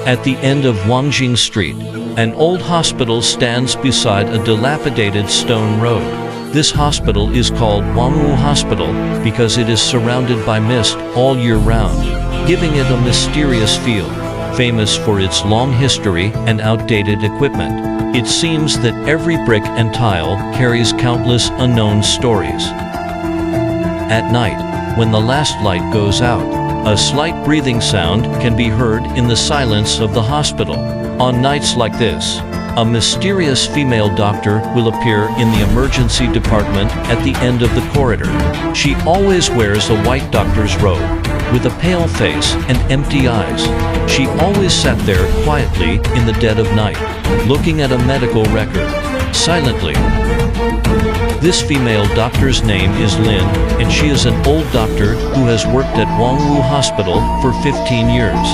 At the end of Wangjing Street, an old hospital stands beside a dilapidated stone road. This hospital is called Wangwu Hospital because it is surrounded by mist all year round, giving it a mysterious feel. Famous for its long history and outdated equipment, it seems that every brick and tile carries countless unknown stories. At night, when the last light goes out, a slight breathing sound can be heard in the silence of the hospital. On nights like this, a mysterious female doctor will appear in the emergency department at the end of the corridor. She always wears a white doctor's robe, with a pale face and empty eyes. She always sat there quietly in the dead of night, looking at a medical record, silently. This female doctor's name is Lin, and she is an old doctor who has worked at Wangwu Hospital for 15 years.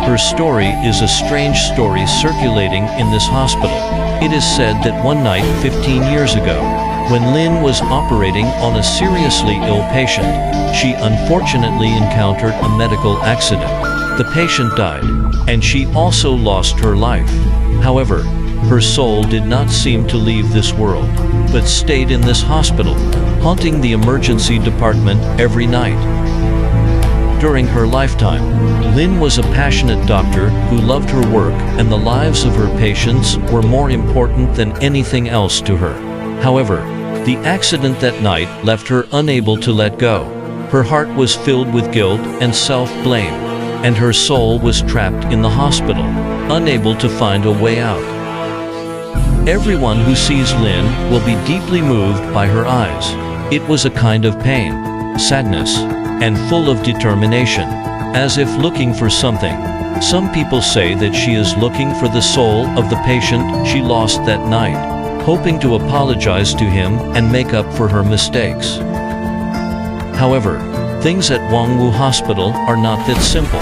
Her story is a strange story circulating in this hospital. It is said that one night 15 years ago, when Lin was operating on a seriously ill patient, she unfortunately encountered a medical accident. The patient died, and she also lost her life. However, her soul did not seem to leave this world, but stayed in this hospital, haunting the emergency department every night. During her lifetime, Lin was a passionate doctor who loved her work, and the lives of her patients were more important than anything else to her. However, the accident that night left her unable to let go. Her heart was filled with guilt and self-blame, and her soul was trapped in the hospital, unable to find a way out. Everyone who sees Lin will be deeply moved by her eyes. It was a kind of pain, sadness, and full of determination, as if looking for something. Some people say that she is looking for the soul of the patient she lost that night, hoping to apologize to him and make up for her mistakes. However, things at Wangwu Hospital are not that simple.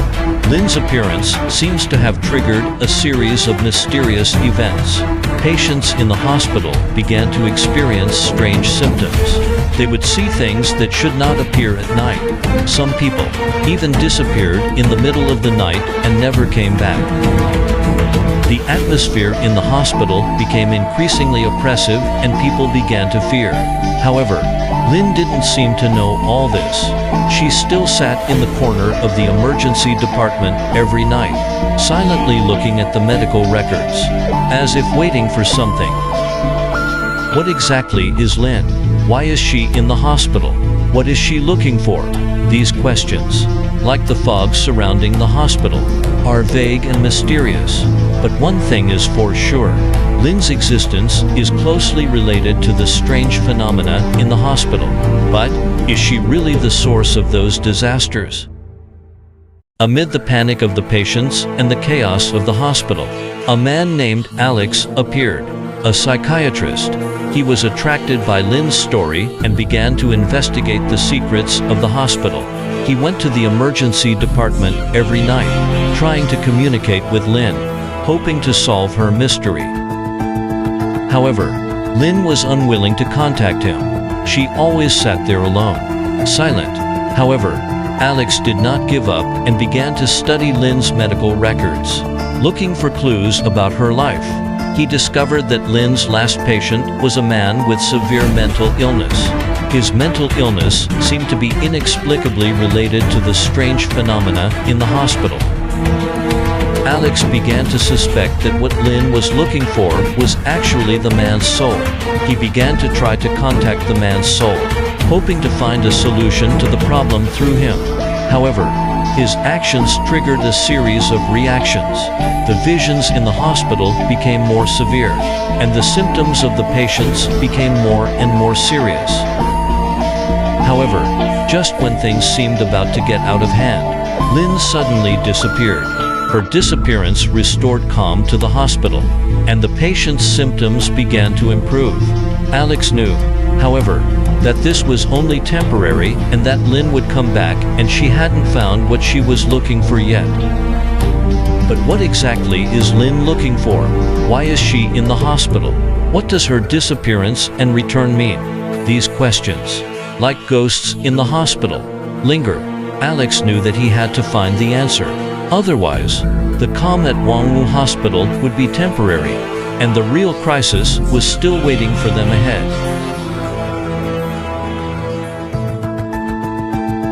Lin's appearance seems to have triggered a series of mysterious events. Patients in the hospital began to experience strange symptoms. They would see things that should not appear at night. Some people even disappeared in the middle of the night and never came back. The atmosphere in the hospital became increasingly oppressive and people began to fear. However, Lin didn't seem to know all this. She still sat in the corner of the emergency department every night, silently looking at the medical records, as if waiting for something. What exactly is Lin? Why is she in the hospital? What is she looking for? These questions, like the fog surrounding the hospital, are vague and mysterious. But one thing is for sure. Lin's existence is closely related to the strange phenomena in the hospital. But is she really the source of those disasters? Amid the panic of the patients and the chaos of the hospital, a man named Alex appeared, a psychiatrist. He was attracted by Lin's story and began to investigate the secrets of the hospital. He went to the emergency department every night, trying to communicate with Lin, hoping to solve her mystery. However, Lin was unwilling to contact him. She always sat there alone, silent. However, Alex did not give up and began to study Lin's medical records, looking for clues about her life. He discovered that Lin's last patient was a man with severe mental illness. His mental illness seemed to be inexplicably related to the strange phenomena in the hospital. Alex began to suspect that what Lin was looking for was actually the man's soul. He began to try to contact the man's soul, hoping to find a solution to the problem through him. However, his actions triggered a series of reactions. The visions in the hospital became more severe, and the symptoms of the patients became more and more serious. However, just when things seemed about to get out of hand, Lin suddenly disappeared. Her disappearance restored calm to the hospital, and the patient's symptoms began to improve. Alex knew, however, that this was only temporary and that Lin would come back, and she hadn't found what she was looking for yet. But what exactly is Lin looking for? Why is she in the hospital? What does her disappearance and return mean? These questions, like ghosts in the hospital, linger. Alex knew that he had to find the answer. Otherwise, the calm at Wangwu Hospital would be temporary, and the real crisis was still waiting for them ahead.